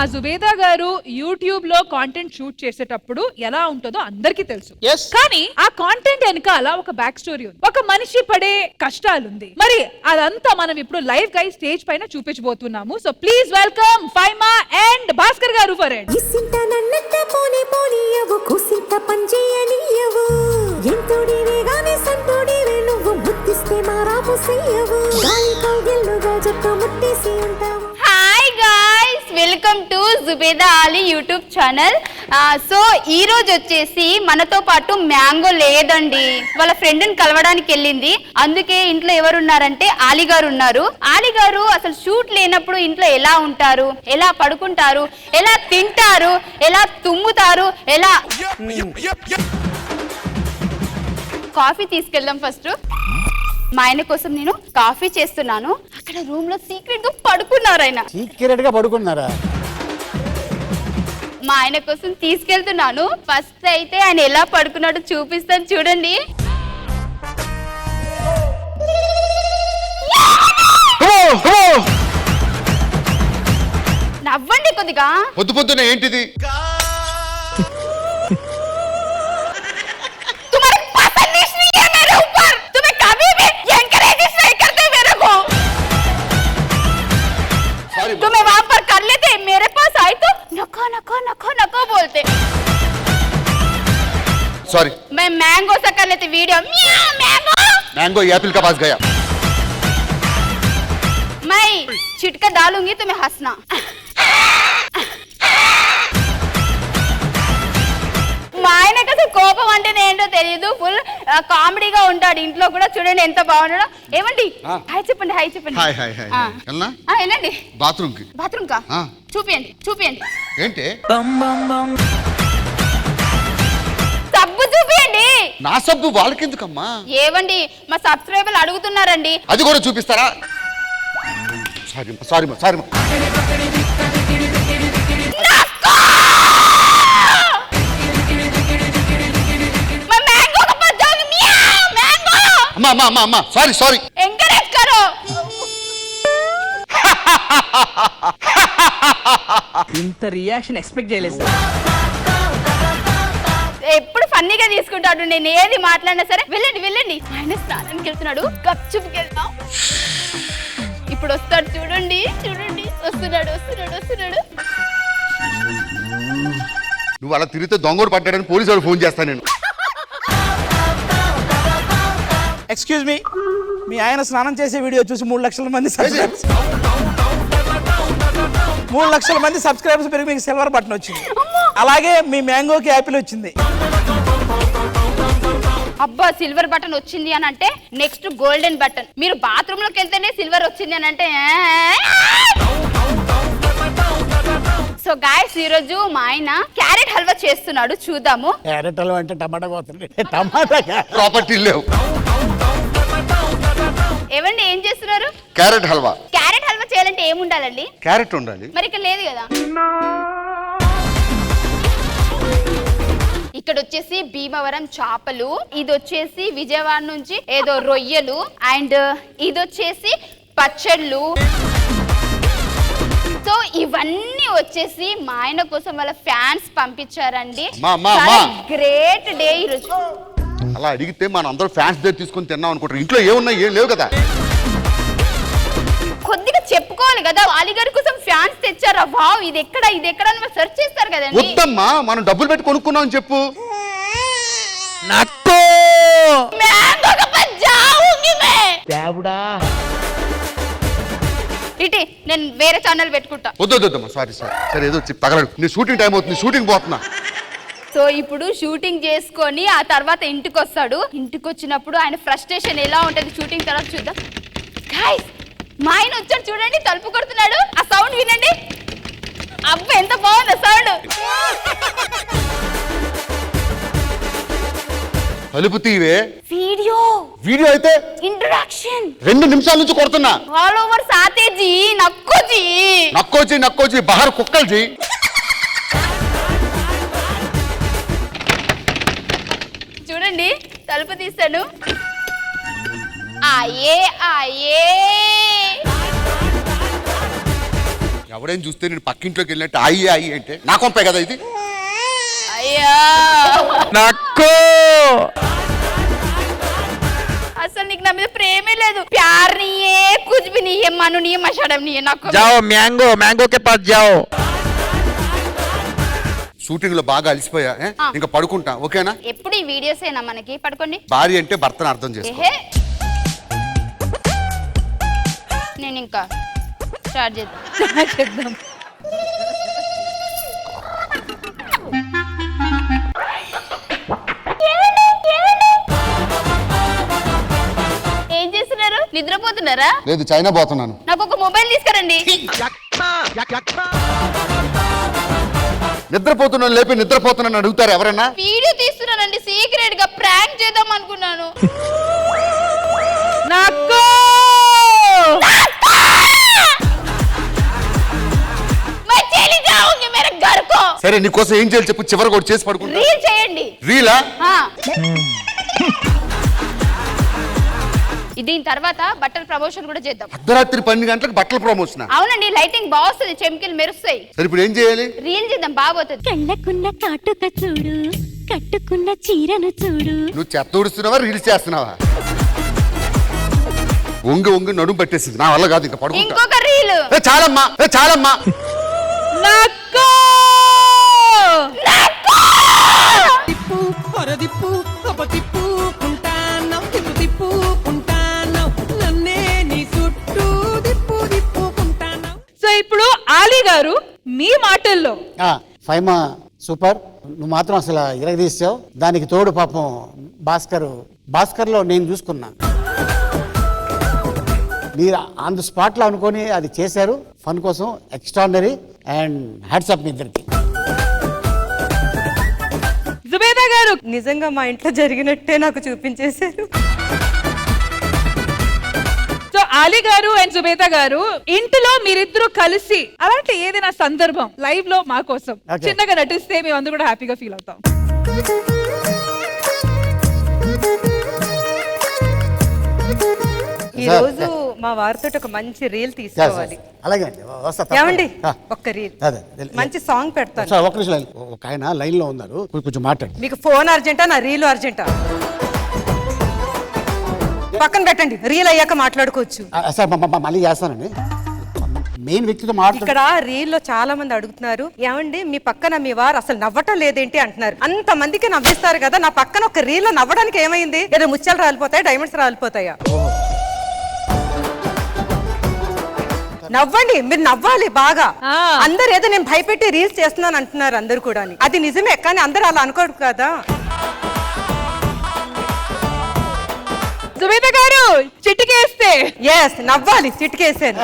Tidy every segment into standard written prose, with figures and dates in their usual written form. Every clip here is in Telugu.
మా జుబేదా గారు యూట్యూబ్ లో కాంటెంట్ షూట్ చేసేటప్పుడు ఎలా ఉంటుందో అందరికీ తెలుసు. కానీ ఆ కాంటెంట్ వెనకాల ఒక బ్యాక్ స్టోరీ ఉంది, ఒక మనిషి పడే కష్టాలుంది. మరి అదంతా మనం ఇప్పుడు లైవ్ గా స్టేజ్ పైన చూపించబోతున్నాము. So please welcome Faima and Bhaskar గారు for it. Hi guys, welcome to Zubeda Ali YouTube channel. So ఈ రోజు వచ్చేసి మనతో పాటు మ్యాంగో లేదండి, వాళ్ళ ఫ్రెండ్ ని కలవడానికి వెళ్ళింది. అందుకే ఇంట్లో ఎవరున్నారంటే ఆలీ గారు ఉన్నారు. ఆలీ గారు అసలు షూట్ లేనప్పుడు ఇంట్లో ఎలా ఉంటారు, ఎలా పడుకుంటారు, ఎలా తింటారు, ఎలా తుమ్ముతారు, ఎలా కాఫీ తీసుకెళ్దాం. ఫస్ట్ మా ఆయన కోసం నేను కాఫీ చేస్తున్నాను. అక్కడ రూమ్ లో సీక్రెట్ గా పడుకున్నారు. ఆయన సీక్రెట్ గా పడుకున్నారా? మా ఆయన కోసం తీసుకెళ్తున్నాను. ఫస్ట్ అయితే ఆయన ఎలా పడుకున్నాడో చూపిస్తాను, చూడండి. నవ్వండి కొద్దిగా. పొద్దు పొద్దున ఏంటిది? तुम्हें वहां पर कर लेते, मेरे पास आए तो नको नको नको नको बोलते. सॉरी, मैं मैंगो से कर लेते वीडियो. मैंगो मैंगो एप्पल का पास गया. मैं छिटका डालूंगी, तुम्हें हंसना. మా ఆయనకి అసలు కోపం అంటేనే ఏంటో తెలియదు. ఫుల్ కామెడీగా ఉంటాడు. ఇంట్లో కూడా చూడండి ఎంత బాగున్నాడో. ఏమండి హాయ్ చెప్పండి, హాయ్ చెప్పండి. Hi hi hi. వెళ్ళండి బాత్రూమ్ కి. బాత్రూమ్ కా? చూపియండి చూపియండి. ఏంటి సబ్బు చూపియండి. నా సబ్బు వాళ్ళకెందుకమ్మా? ఏవండి మా సబ్స్క్రైబర్లు అడుగుతున్నారండి. అది కూడా చూపిస్తారా? Sorry sorry sorry. అమ్మా అమ్మా అమ్మా సారీ సారీ. ఎంకరేజ్ కరో. ఇంత రియాక్షన్ ఎక్స్పెక్ట్ చేయలేదు సార్. ఎప్పుడు ఫన్నీగా తీసుకుంటాడు. నేను ఏది మాట్లాడినా సరే వెళ్ళండి వెళ్ళండి. ఆయన స్నానానికి వెళ్తున్నాడు, గప్చుప్కి వెళ్తాం. ఇప్పుడు వస్తాడు, చూడండి చూడండి. వస్తున్నాడు వస్తున్నాడు వస్తున్నాడు. నువ్వు అలా తిరిగితే దొంగోడు పడ్డాడని పోలీసు వాడు ఫోన్ చేస్తాను నేను. ఎక్స్క్యూజ్ మీ ఆయన స్నానం చేసే వీడియో చూసి 3 లక్షల మంది సబ్స్క్రైబర్స్ 3 లక్షల మంది సబ్స్క్రైబర్స్ పెరిగి మీకు సిల్వర్ బటన్ వచ్చింది. అలాగే మీ మ్యాంగోకి యాపిల్ వచ్చింది. అబ్బా సిల్వర్ బటన్ వచ్చింది అని అంటే నెక్స్ట్ గోల్డెన్ బటన్. మీరు బాత్రూమ్ లోకి వెళ్తేనే సిల్వర్ వచ్చింది అని అంటే. సో గాయ్స్, ఈ రోజు మా ఆయన క్యారెట్ హల్వా చేస్తున్నాడు, చూద్దాము. క్యారెట్ హల్వా అంటే టమాటా పోతుంది. టమాటా ప్రాపర్టీ లేవు. ఏమండి ఏం చేస్తున్నారు? క్యారెట్ హల్వా. క్యారెట్ హల్వా చేయాలంటే ఏముండాలండి? క్యారెట్ ఉండాలి. మరి ఇక్కడ లేదు కదా. ఇక్కడ వచ్చేసి భీమవరం చేపలు, ఇది వచ్చేసి విజయవాడ నుంచి ఏదో రొయ్యలు, అండ్ ఇది వచ్చేసి పచ్చళ్ళు. సో ఇవన్నీ వచ్చేసి మా ఆయన కోసం వాళ్ళ ఫ్యాన్స్ పంపించారండి. గ్రేట్ డే ఈరోజు. అలా అడిగితే మన అందరూ ఫ్యాన్స్ దగ్గర తీసుకొని తిన్నాం అనుకుంటారు. ఇంట్లో ఏమున్నాయి, ఏం లేవు కదా. కొద్దిగా చెప్పుకోవాలి కదా. ఆలీ గారి కోసం ఫ్యాన్స్ తెచ్చారా? వావ్, ఇది ఎక్కడ ఇది ఎక్కడ అని సెర్చ్ చేస్తారు కదండి. వద్దమ్మా, మనం డబ్బులు పెట్టి కొనుక్కున్నాం అని చెప్పు. నక్కో మ్యాంగో కా పాస్ జాऊंगी मैं. దేవుడా, ఇటీ నేను వేరే ఛానల్ పెట్టుకుంటా. వద్దమ్మా, సారీ సారీ. సరే ఏదో తగలడు. నీ షూటింగ్ టైం అవుతుంది, షూటింగ్ పోతున్నా. సో ఇప్పుడు షూటింగ్ చేసుకొని ఆ తర్వాత ఇంటికి వస్తాడు. ఇంటికి వచ్చినప్పుడు ఆయన ఫ్రస్ట్రేషన్ ఎలా ఉంటది షూటింగ్ తర్వాత చూద్దాం. గైస్, మా ఆయన వచ్చాడు చూడండి, తలుపు కొడుతున్నాడు. ఆ సౌండ్ వినండి. అబ్బ ఎంత బాగుంది సౌండ్. తలుపు తీవే. వీడియో వీడియో అయితే ఇంట్రడక్షన్ 2 నిమిషాల నుంచి కొడుతున్నా. ఆల్ ఓవర్ సాతే జీ నక్కోజీ నక్కోజీ నక్కోజీ బహార్ కుక్కల్ జీ. చూడండి తలుపు తీస్తాను. ఆయే ఆయే ఎవడైనా చూస్తే నేను పక్కింట్లోకి వెళ్ళినట్టు అయ్యి అయ్యి అంటే నా కొంపే కదా ఇది. అయ్యా నక్కో అసలు నీకు నా మీద ప్రేమే లేదు. ప్యార్ నీయే కుछ भी नहीं है, మను नहीं है, మషాడం नहीं है. నాకు జాओ మ్యాంగో కే పాస్ జాओ. షూటింగ్ లో బాగా అలసిపోయా, ఇంకా పడుకుంటా, ఓకేనా? ఎప్పుడు ఈ వీడియోస్ ఏనా మనకి? పడుకోండి. భార్య అంటే భర్తను అర్థం చేసుకో. ఏహే నేను ఇంకా స్టార్ట్ చేద్దాం. చేద్దాం. ఏం చేస్తున్నారు? నిద్రపోతున్నారా? లేదు, చైనా పోతున్నాను. నాకు ఒక మొబైల్ తీసుకురండి. నిద్రపోతున్నాను లేపి నిద్రపోతున్నాను అడుగుతారు ఎవరైనా? వీడియో తీస్తున్నానండి, సీక్రెట్ గా ప్రాంక్ చేద్దాం అనుకున్నాను. నాకు मैं चली जाऊंगी मेरे घर को. సరే నీకోసం ఏం చేయాలి చెప్పు, చివరి కూడా చేసి పడుకుంటా. రీల్ చేయండి. రీలా? దీని తర్వాత బట్టల ప్రమోషన్ కూడా చేద్దాం. అర్ధరాత్రి 12 గంటలకు బట్టల ప్రమోషన్? అవునండి, లైటింగ్ బాగుంది, చెమ్కిలు మెరుస్తాయి. సరే ఇప్పుడు ఏం చేయాలి? రీల్ చేద్దాం, బాగోతుంది. కళ్ళకున్న కాటుక చూడు, కట్టుకున్న చీరను చూడు. నువ్వు చెత్త ఊడుస్తున్నావా రీల్స్ చేస్తున్నావా? ఒంగి ఒంగి నడుము పట్టేసింది, నా వల్ల కాదు, ఇంకా పడుకుంటా. ఇంకొక రీల్. చాలమ్మా చాలమ్మా. నాకు తిప్పు పొరదిప్పు తిప్పు కుంటానం తిప్పు తిప్పుకుంటానం నన్నే నీ చుట్టూ తిప్పు తిప్పుకుంటానం. సో ఇప్పుడు ఆలీ గారు మీ మాటల్లో ఫైమా సూపర్, నువ్వు మాత్రం అసలు ఇరగదీసావు. దానికి తోడు పాపం భాస్కర్లో నేను చూసుకున్నాను. మీరు ఆన్ ది స్పాట్లో అనుకొని అది చేశారు ఫన్ కోసం. ఎక్స్ట్రాడినరీ అండ్ హ్యాట్స్ ఆఫ్ మీ ఇద్దరికి. జుబేదా గారు నిజంగా మా ఇంట్లో జరిగినట్టే నాకు చూపించేశారు. సో ఆలీ గారు అండ్ జుబేదా గారు ఇంటిలో మీరిద్దరూ కలిసి అలాంటి ఏదైనా సందర్భం లైవ్ లో మా కోసం Okay. చిన్నగా నటిస్తే మేమందరూ కూడా హ్యాపీగా ఫీల్ అవుతాం. ఈ రోజు మా వారితో ఒక మంచి రీల్ తీసుకోవాలి. అలాగే అండి, వస్తా. ఏమండి ఆ, ఒక్క రీల్ అదే, మంచి సాంగ్ పెడతాను. సార్ ఒక నిమిషం ఒక ఆయన లైన్ లో ఉన్నారు, కొంచెం మాట్లాడు. మీకు ఫోన్ అర్జెంటా నా రీల్ అర్జెంటా? పక్కన పెట్టండి, రీల్ అయ్యాక మాట్లాడుకోవచ్చు. సార్ మళ్ళీ చేస్తానండి. మెయిన్ వ్యక్తితో మాట్లాడు. ఇక్కడ రీల్ లో చాలా మంది అడుగుతున్నారు, ఏమండి మీ పక్కన మీ వారు అసలు నవ్వటం లేదేంటి అంటున్నారు. అంత మందికి నవ్విస్తారు కదా, నా పక్కన ఒక రీల్ లో నవ్వడానికి ఏమైంది? ఏదో ముత్యాలు రాలిపోతాయా, డైమండ్స్ రాలిపోతాయా? నవ్వండి, మీరు నవ్వాలి బాగా. అందరు ఏదో నేను భయపెట్టి రీల్స్ చేస్తున్నాను అంటున్నారు అందరు కూడా. అది నిజమే, కానీ అందరు అలా అనుకోరు కదా. జుబేదా గారు చిటికేస్తే ఎస్ నవ్వాలి, చిటికేసాను.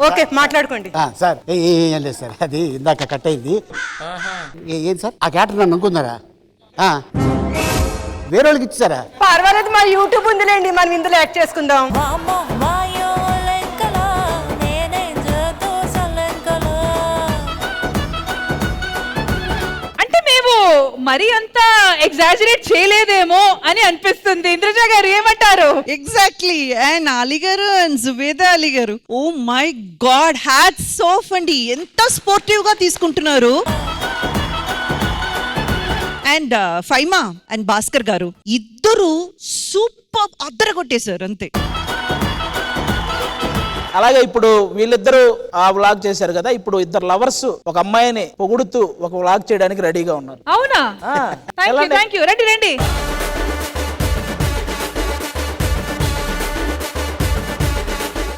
ఓకే మాట్లాడుకోండి. సార్ ఏం లేదు సార్, అది ఇందాక కట్ అయింది. ఏం సార్ ఆ క్యాటర్ నన్ను అనుకున్నారా? వేరే వాళ్ళకి ఇచ్చారా? పర్వాలేదు, మా యూట్యూబ్ ఉందిలేండి, మనం ఇందులో యాక్ట్ చేసుకుందాం. అంటే మేము మరి అంత ఎగ్జాజరేట్ చేయలేదేమో అని అనిపిస్తుంది. ఇంద్రజ గారు ఏమంటారు? ఎగ్జాక్ట్లీ. అండ్ అలీ గారు and Zubeda Ali garu, oh my god, hats off అండి, ఎంత స్పోర్టివ్ గా తీసుకుంటున్నారు. అండ్ ఫైమా అండ్ భాస్కర్ గారు ఇద్దరు సూపర్ అద్దరగొట్టేశారు అంతే. అలాగే ఇప్పుడు వీళ్ళిద్దరూ ఆ వ్లాగ్ చేశారు కదా, ఇప్పుడు ఇద్దరు లవర్స్ ఒక అమ్మాయిని పొగుడుతూ ఒక వ్లాగ్ చేయడానికి రెడీగా ఉన్నారు. అవునా? Thank you. రండి రండి.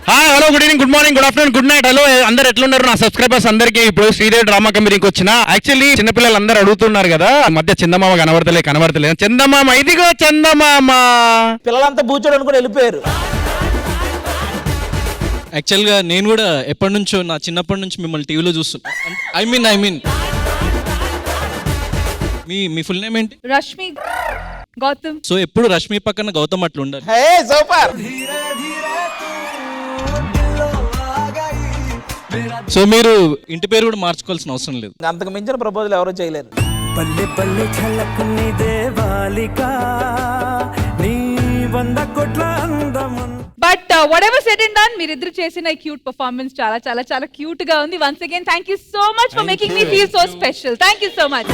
Hi, hello, good evening, good morning, good afternoon, good night. Hello అందరు ఎట్లున్నారు నా సబ్స్క్రైబర్స్ అందరికీ? ఇప్పుడు శ్రీదేవి డ్రామా కంపెనీకి వచ్చిన యాక్చువల్లీ చిన్నపిల్లలు అందరూ అడుగుతున్నారు కదా, మధ్య చందమామ కనబడతలే. చందమామ, ఇదిగో చందమామ. పిల్లలంతా బూచోడు అనుకుని వెళ్ళిపోయారు. యాక్చువల్గా నేను కూడా ఎప్పటి నుంచో, నా చిన్నప్పటి నుంచి మిమ్మల్ని టీవీలో చూస్తున్నా. I mean me full name ఏంటి? రష్మి గౌతమ్. సో ఎప్పుడు రష్మి పక్కన గౌతమ్ అట్లా ఉండాలి. హే సూపర్. సో మీరు ఇంటి పేరు కూడా మార్చుకోవాల్సిన అవసరం లేదు. అంతకు మించిన ప్రపోజల్ ఎవరో చేయలేరు. పల్లె పల్లె ఛలకుని దేవాలిక నీ 100 కోట్ల అందము. But what ever said and done మీరిద్దరు చేసిన క్యూట్ పర్ఫార్మెన్స్ చాలా చాలా చాలా క్యూట్ గా ఉంది. Once again thank you so much for making me feel so special. Thank you so much.